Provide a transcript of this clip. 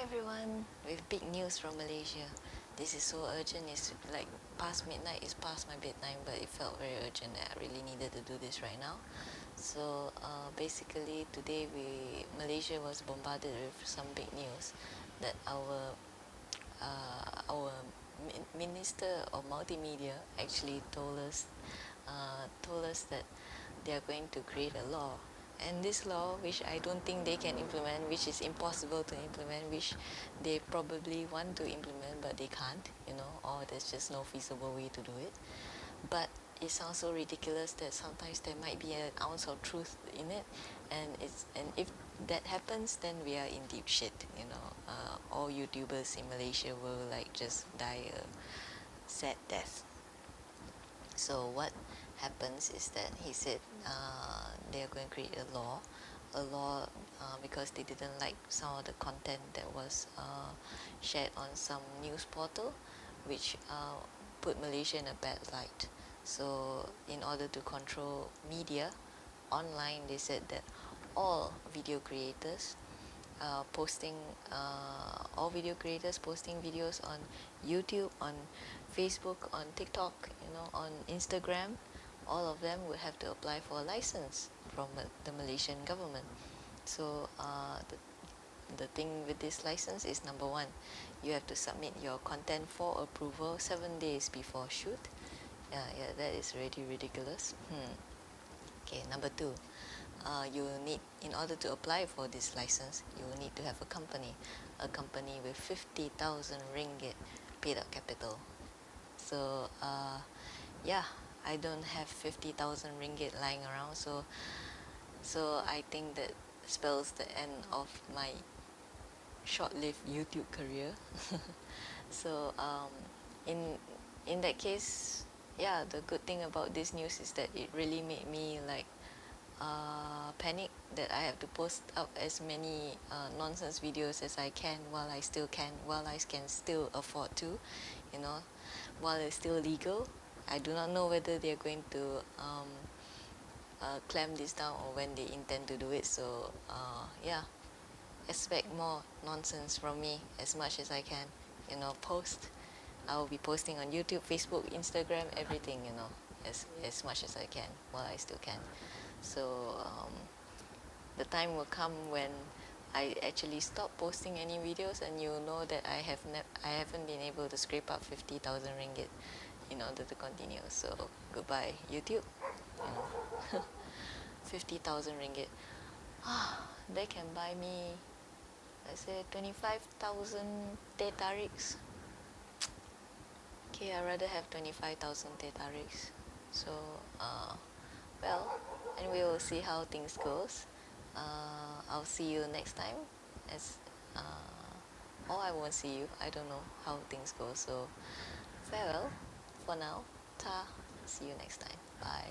everyone, with big news from Malaysia. This is so urgent, it's like past midnight, it's past my bedtime, but it felt very urgent that I really needed to do this right now. So basically today Malaysia was bombarded with some big news that our Minister of Multimedia actually told us that they are going to create a law, and this law, which I don't think they can implement, which is impossible to implement, which they probably want to implement but they can't, or there's just no feasible way to do it. But it sounds so ridiculous that sometimes there might be an ounce of truth in it, and if that happens, then we are in deep shit. All YouTubers in Malaysia will like just die a sad death. So what happens is that he said they are going to create a law because they didn't like some of the content that was shared on some news portal, which put Malaysia in a bad light. So in order to control media online, they said that all video creators posting all video creators posting videos on YouTube, on Facebook, on TikTok, on Instagram, all of them would have to apply for a license from the Malaysian government. So the thing with this license is, number one, you have to submit your content for approval 7 days before shoot. Yeah, that is really ridiculous. Okay, number two, you need, in order to apply for this license, you will need to have a company with 50,000 ringgit paid up capital. So yeah, I don't have 50,000 ringgit lying around, so I think that spells the end of my short-lived YouTube career. So in that case, yeah, the good thing about this news is that it really made me like panic that I have to post up as many nonsense videos as I can while I can still afford to, while it's still legal. I do not know whether they're going to clamp this down or when they intend to do it. So yeah, expect more nonsense from me as much as I can. Post. I will be posting on YouTube, Facebook, Instagram, everything. As much as I can while I still can. So the time will come when I actually stop posting any videos, and you'll know that I haven't been able to scrape up 50,000 ringgit in order to continue. So goodbye YouTube. 50,000 ringgit. They can buy me, let's say, 25,000 teh tariks. Okay, I'd rather have 25,000 teh tariks. So well, and we will see how things goes. I'll see you next time, as or I won't see you. I don't know how things go. So farewell for now. Ta. See you next time. Bye.